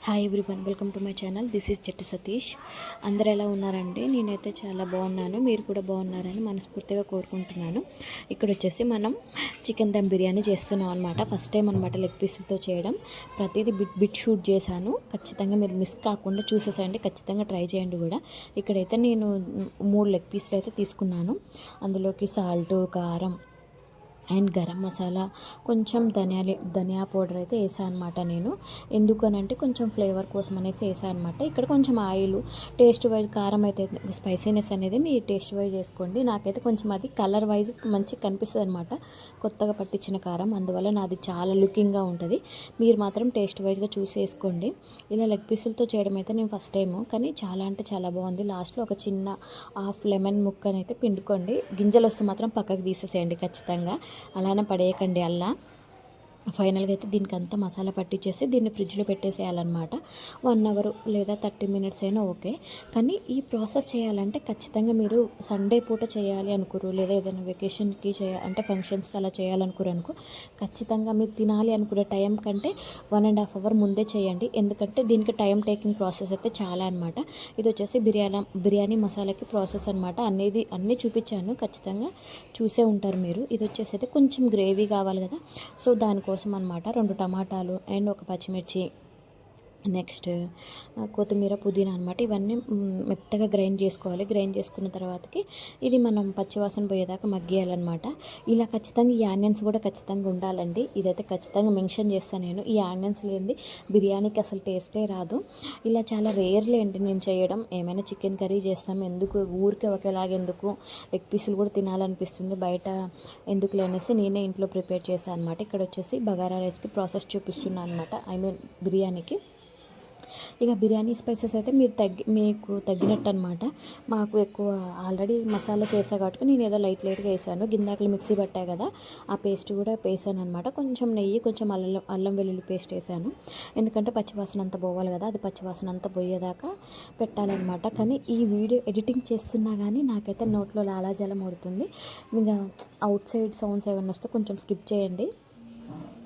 Hi everyone, welcome to my channel. This is జట్టు సతీష్. అందరూ ఎలా ఉన్నారండి? నేనైతే చాలా బాగున్నాను. మీరు కూడా బాగున్నారని మనస్ఫూర్తిగా కోరుకుంటున్నాను. ఇక్కడ వచ్చేసి మనం చికెన్ దమ్ బిర్యానీ చేస్తున్నాం అనమాట. ఫస్ట్ టైం అనమాట లెగ్ పీసులతో చేయడం. ప్రతిదీ బిట్ షూట్ చేశాను. ఖచ్చితంగా మీరు మిస్ కాకుండా చూసేసేయండి. ఖచ్చితంగా ట్రై చేయండి కూడా. ఇక్కడైతే నేను 3 లెగ్ పీసులు అయితే తీసుకున్నాను. అందులోకి సాల్ట్, కారం అండ్ గరం మసాలా, కొంచెం ధనియా పౌడర్ అయితే వేసాను అనమాట నేను. ఎందుకనంటే కొంచెం ఫ్లేవర్ కోసం అనేసి వేసాను అనమాట. ఇక్కడ కొంచెం ఆయిల్, టేస్ట్ వైజ్ కారం అయితే స్పైసీనెస్ అనేది మీ టేస్ట్ వైజ్ చేసుకోండి. నాకైతే కొంచెం అది కలర్ వైజ్ మంచిగా కనిపిస్తుంది అనమాట, కొత్తగా పట్టించిన కారం. అందువల్ల నాది చాలా లుకింగ్గా ఉంటుంది. మీరు మాత్రం టేస్ట్ వైజ్గా చూసి వేసుకోండి. ఇలా లెగ్ పీసులతో చేయడం అయితే నేను ఫస్ట్ టైము, కానీ చాలా అంటే చాలా బాగుంది. లాస్ట్లో ఒక చిన్న హాఫ్ లెమన్ ముక్కనైతే పిండుకోండి. గింజలు వస్తే మాత్రం పక్కకు తీసేసేయండి ఖచ్చితంగా, అలానే పడేయకండి. అలా ఫైనల్గా అయితే దీనికి అంతా మసాలా పట్టించేసి దీన్ని ఫ్రిడ్జ్లో పెట్టేసేయాలన్నమాట. 1 అవర్ లేదా 30 మినిట్స్ అయినా ఓకే. కానీ ఈ ప్రాసెస్ చేయాలంటే ఖచ్చితంగా మీరు సండే పూట చేయాలి అనుకోరు, లేదా ఏదైనా వెకేషన్కి అంటే ఫంక్షన్స్కి అలా చేయాలనుకోరు అనుకో, ఖచ్చితంగా మీరు తినాలి అనుకునే టైం కంటే 1.5 అవర్ ముందే చేయండి. ఎందుకంటే దీనికి టైం టేకింగ్ ప్రాసెస్ అయితే చాలా అనమాట. ఇది వచ్చేసి బిర్యానీ మసాలాకి ప్రాసెస్ అనమాట. అన్నీ చూపించాను, ఖచ్చితంగా చూసే ఉంటారు మీరు. ఇది వచ్చేసి అయితే కొంచెం గ్రేవీ కావాలి కదా, సో దానికోసం అనమాట. 2 టమాటాలు అండ్ ఒక పచ్చిమిర్చి, నెక్స్ట్ కొత్తిమీర, పుదీనా అనమాట. ఇవన్నీ మెత్తగా గ్రైండ్ చేసుకోవాలి. గ్రైండ్ చేసుకున్న తర్వాతకి ఇది మనం పచ్చివాసన పోయేదాకా మగ్గియాలన్నమాట. ఇలా ఖచ్చితంగా ఈ ఆనియన్స్ కూడా ఖచ్చితంగా ఉండాలండి. ఇదైతే ఖచ్చితంగా మెన్షన్ చేస్తాను నేను. ఈ ఆనియన్స్ లేనిది బిర్యానీకి అసలు టేస్టే రాదు. ఇలా చాలా రేర్లీ అండి నేను చేయడం. ఏమైనా చికెన్ కర్రీ చేస్తాం, ఎందుకు ఊరికే ఒకేలాగెందుకు, లెగ్ పీసులు కూడా తినాలనిపిస్తుంది, బయట ఎందుకు లేనేసి నేనే ఇంట్లో ప్రిపేర్ చేశాను అనమాట. ఇక్కడ వచ్చేసి బగారా రైస్కి ప్రాసెస్ చూపిస్తున్నాను అనమాట, బిర్యానీకి. ఇక బిర్యానీ స్పైసెస్ అయితే మీకు తగ్గినట్టు అనమాట. మాకు ఎక్కువ ఆల్రెడీ మసాలా చేసా కాబట్టి నేను ఏదో లైట్గా వేసాను. గిన్నెలు మిక్సీ పట్టా కదా, ఆ పేస్ట్ కూడా వేసాను అనమాట. కొంచెం నెయ్యి, కొంచెం అల్లం వెల్లుల్లి పేస్ట్ వేసాను. ఎందుకంటే పచ్చివాసన అంతా పోవాలి కదా, అది పచ్చివాసన అంతా పోయేదాకా పెట్టాలన్నమాట. కానీ ఈ వీడియో ఎడిటింగ్ చేస్తున్నా కానీ నాకైతే నోట్లో లాలాజలం పడుతుంది. ఇంకా అవుట్ సైడ్ సౌండ్స్ ఏమైనా వస్తే కొంచెం స్కిప్ చేయండి.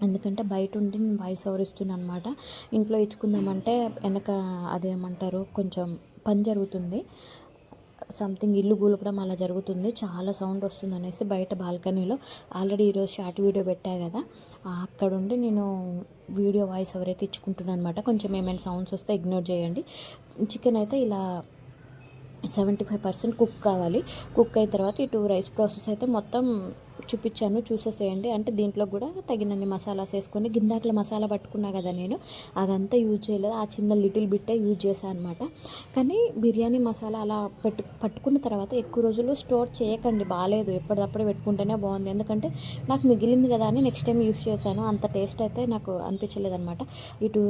ఎందుకంటే బయట ఉండి నేను వాయిస్ ఓవర్ ఇస్తున్నాను అనమాట. ఇంట్లో ఇచ్చుకుందామంటే వెనక అదేమంటారు, కొంచెం పని జరుగుతుంది, సంథింగ్ ఇల్లు కూలపడం అలా జరుగుతుంది, చాలా సౌండ్ వస్తుంది అనేసి బయట బాల్కనీలో ఆల్రెడీ ఈరోజు షార్ట్ వీడియో పెట్టా కదా, అక్కడుండి నేను వీడియో వాయిస్ ఓవర్ అయితే ఇచ్చుకుంటున్నాను అనమాట. కొంచెం ఏమైనా సౌండ్స్ వస్తే ఇగ్నోర్ చేయండి. చికెన్ అయితే ఇలా 75% కుక్ కావాలి. కుక్ అయిన తర్వాత ఇటు రైస్ ప్రాసెస్ అయితే మొత్తం చూపించాను, చూసేసేయండి. అంటే దీంట్లో కూడా తగినన్ని మసాలాస్ వేసుకొని, గిందాకల మసాలా పట్టుకున్నా కదా నేను, అదంతా యూజ్ చేయలేదు, ఆ చిన్న లిటిల్ బిట్టే యూజ్ చేశాను అనమాట. కానీ బిర్యానీ మసాలా అలా పట్టుకున్న తర్వాత ఎక్కువ రోజులు స్టోర్ చేయకండి, బాగాలేదు. ఎప్పటికప్పుడు పెట్టుకుంటేనే బాగుంది. ఎందుకంటే నాకు మిగిలింది కదా అని నెక్స్ట్ టైం యూజ్ చేశాను, అంత టేస్ట్ అయితే నాకు అనిపించలేదు అనమాట. ఇటు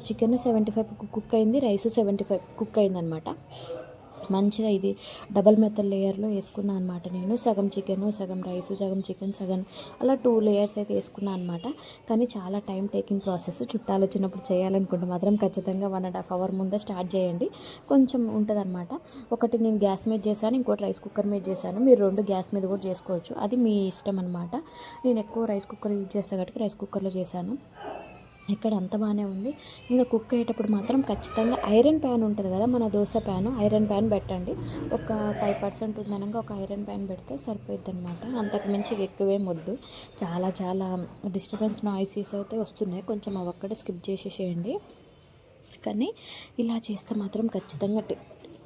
చికెన్ 75 కుక్ అయింది, రైస్ 75 కుక్ అయిందనమాట. మంచిగా ఇది డబల్ మెథడ్ లేయర్లో వేసుకున్నాను అనమాట. నేను సగం చికెను, సగం రైసు, సగం చికెన్, సగం అలా 2 లేయర్స్ అయితే వేసుకున్నాను అనమాట. కానీ చాలా టైం టేకింగ్ ప్రాసెస్. చుట్టాలు వచ్చినప్పుడు చేయాలనుకుంటే మాత్రం ఖచ్చితంగా 1.5 అవర్ ముందే స్టార్ట్ చేయండి. కొంచెం ఉంటుంది అనమాట. ఒకటి నేను గ్యాస్ మీద చేశాను, ఇంకోటి రైస్ కుక్కర్ మీద చేశాను. మీరు 2 గ్యాస్ మీద కూడా చేసుకోవచ్చు, అది మీ ఇష్టం అనమాట. నేను ఎక్కువ రైస్ కుక్కర్ యూజ్ చేస్తాను కాబట్టి రైస్ కుక్కర్లో చేశాను. ఇక్కడ అంత బాగానే ఉంది. ఇంకా కుక్ అయ్యేటప్పుడు మాత్రం ఖచ్చితంగా ఐరన్ ప్యాన్ ఉంటుంది కదా, మన దోశ ప్యాను, ఐరన్ ప్యాన్ పెట్టండి. ఒక 5% ఉందనగా ఒక ఐరన్ ప్యాన్ పెడితే సరిపోద్ది అనమాట. అంతకు మించి ఎక్కువేం వద్దు. చాలా చాలా డిస్టర్బెన్స్ నాయిసెస్ అయితే వస్తున్నాయి, కొంచెం అవి ఒక్కడే స్కిప్ చేసేసేయండి. కానీ ఇలా చేస్తే మాత్రం ఖచ్చితంగా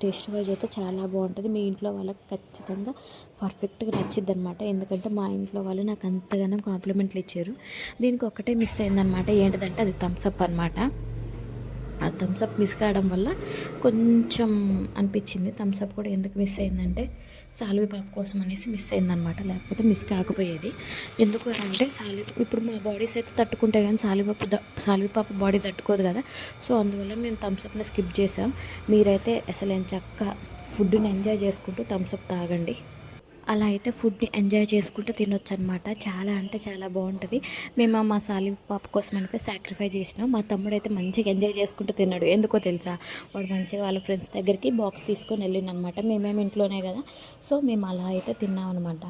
టేస్ట్ వైజ్ అయితే చాలా బాగుంటుంది. మీ ఇంట్లో వాళ్ళకి ఖచ్చితంగా పర్ఫెక్ట్గా నచ్చిద్ది అనమాట. ఎందుకంటే మా ఇంట్లో వాళ్ళు నాకు అంతగానో కాంప్లిమెంట్లు ఇచ్చారు. దీనికి ఒక్కటే మిస్ అయిందనమాట. ఏంటిదంటే అది థమ్స్అప్ అనమాట. ఆ థమ్స్అప్ మిస్ కావడం వల్ల కొంచెం అనిపించింది. థమ్స్అప్ కూడా ఎందుకు మిస్ అయిందంటే సాల్వి పాప కోసం అనేసి మిస్ అయిందనమాట, లేకపోతే మిస్ కాకపోయేది. ఎందుకు అంటే ఇప్పుడు మా బాడీస్ అయితే తట్టుకుంటాయి, కానీ సాల్వి పాప బాడీ తట్టుకోదు కదా, సో అందువల్ల మేము థమ్స్అప్ని స్కిప్ చేసాం. మీరైతే అసలు చక్కగా ఫుడ్ని ఎంజాయ్ చేసుకుంటూ థమ్స్అప్ తాగండి. అలా అయితే ఫుడ్ని ఎంజాయ్ చేసుకుంటూ తినొచ్చు అనమాట. చాలా అంటే చాలా బాగుంటుంది. మేము మా సాలి పాప కోసం అయితే సాక్రిఫైస్ చేసినాం. మా తమ్ముడు అయితే మంచిగా ఎంజాయ్ చేసుకుంటూ తిన్నాడు. ఎందుకో తెలుసా, వాడు మంచిగా వాళ్ళ ఫ్రెండ్స్ దగ్గరికి బాక్స్ తీసుకొని వెళ్ళిందనమాట. మేమేమి ఇంట్లోనే కదా, సో మేము అలా అయితే తిన్నాం అనమాట.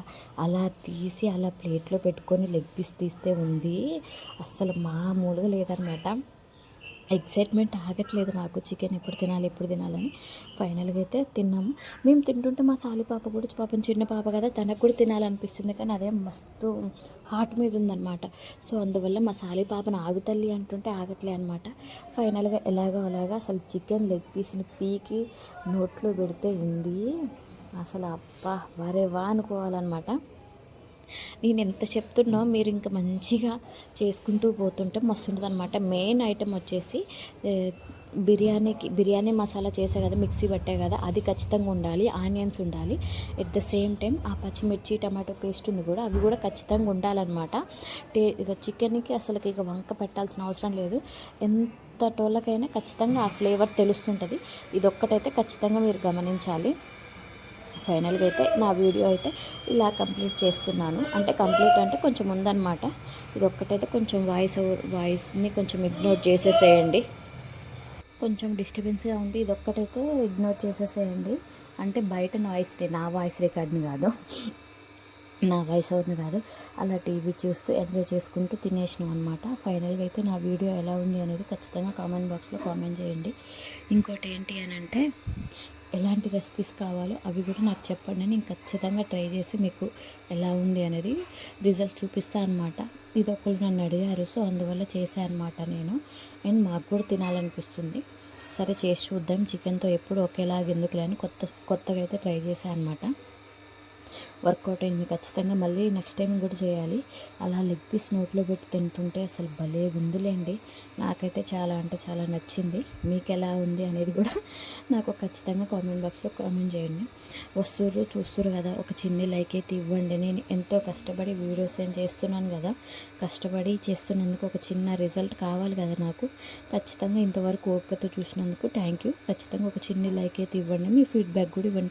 అలా తీసి అలా ప్లేట్లో పెట్టుకొని లెగ్ పీస్ తీస్తే ఉంది, అస్సలు మామూలుగా లేదనమాట. ఎక్సైట్మెంట్ ఆగట్లేదు నాకు చికెన్ ఎప్పుడు తినాలి ఎప్పుడు తినాలని. ఫైనల్గా అయితే తిన్నాము. మేము తింటుంటే మా సాలి పాప కూడా పాపం చిన్న పాప కదా, తనకు కూడా తినాలనిపిస్తుంది, కానీ అదే మస్తు హార్ట్ మీద ఉందన్నమాట. సో అందువల్ల మా సాలి పాపను ఆగు తల్లి అంటుంటే ఆగట్లే అనమాట. ఫైనల్గా ఎలాగో అలాగా అసలు చికెన్ లెగ్ పీస్ని పీకి నోట్లో పెడితే ఉంది అసలు, అబ్బా వరే వా అనుకోవాలన్నమాట. నేను ఎంత చెప్తున్నా మీరు ఇంకా మంచిగా చేసుకుంటూ పోతుంటే మస్తు ఉంటుంది అనమాట. మెయిన్ ఐటెం వచ్చేసి బిర్యానీ మసాలా చేసే కదా, మిక్సీ పట్టే కదా, అది ఖచ్చితంగా ఉండాలి. ఆనియన్స్ ఉండాలి, ఎట్ ద సేమ్ టైం ఆ పచ్చిమిర్చి టమాటో పేస్ట్ ఉంది కూడా, అవి కూడా ఖచ్చితంగా ఉండాలన్నమాట. ఇక చికెన్కి అసలుకి ఇక వంక పెట్టాల్సిన అవసరం లేదు. ఎంత టోళ్ళకైనా ఖచ్చితంగా ఆ ఫ్లేవర్ తెలుస్తుంటుంది. ఇది ఒక్కటైతే ఖచ్చితంగా మీరు గమనించాలి. ఫైనల్గా అయితే నా వీడియో అయితే ఇలా కంప్లీట్ చేస్తున్నాను. అంటే కంప్లీట్ అంటే కొంచెం ఉందన్నమాట. ఇది ఒక్కటైతే కొంచెం వాయిస్ని కొంచెం ఇగ్నోర్ చేసేసేయండి. కొంచెం డిస్టర్బెన్స్గా ఉంది, ఇది ఒక్కటైతే ఇగ్నోర్ చేసేసేయండి. అంటే బయట నా వాయిస్ రికార్డ్ని కాదు, నా వాయిస్ ఓవర్ని కాదు. అలా టీవీ చూస్తూ ఎంజాయ్ చేసుకుంటూ తినేసినాం అనమాట. ఫైనల్గా అయితే నా వీడియో ఎలా ఉంది అనేది ఖచ్చితంగా కామెంట్ బాక్స్లో కామెంట్ చేయండి. ఇంకోటి ఏంటి అని అంటే, ఎలాంటి రెసిపీస్ కావాలో అవి కూడా నాకు చెప్పండి. నేను ఖచ్చితంగా ట్రై చేసి మీకు ఎలా ఉంది అనేది రిజల్ట్ చూపిస్తాను అనమాట. ఇది ఒకరు నన్ను అడిగారు, సో అందువల్ల చేశాను అనమాట నేను. అండ్ మాకు కూడా తినాలనిపిస్తుంది. సరే చేసి చూద్దాం, చికెన్తో ఎప్పుడు ఒకేలాగా ఎందుకులే అని కొత్తగా అయితే ట్రై చేశాను అనమాట. వర్కౌట్ అయింది ఖచ్చితంగా. మళ్ళీ నెక్స్ట్ టైం కూడా చేయాలి. అలా లెగ్ పీస్ నోట్లో పెట్టి తింటుంటే అసలు భలే గుందులేండి. నాకైతే చాలా అంటే చాలా నచ్చింది. మీకు ఎలా ఉంది అనేది కూడా నాకు ఖచ్చితంగా కామెంట్ బాక్స్లో కామెంట్ చేయండి. చూస్తురు కదా, ఒక చిన్న లైక్ అయితే ఇవ్వండి. నేను ఎంతో కష్టపడి వీడియోస్ ఏం చేస్తున్నాను కదా, కష్టపడి చేస్తున్నందుకు ఒక చిన్న రిజల్ట్ కావాలి కదా నాకు. ఖచ్చితంగా ఇంతవరకు ఓపికతో చూసినందుకు థ్యాంక్ యూ. ఖచ్చితంగా ఒక చిన్న లైక్ అయితే ఇవ్వండి. మీ ఫీడ్బ్యాక్ కూడా ఇవ్వండి.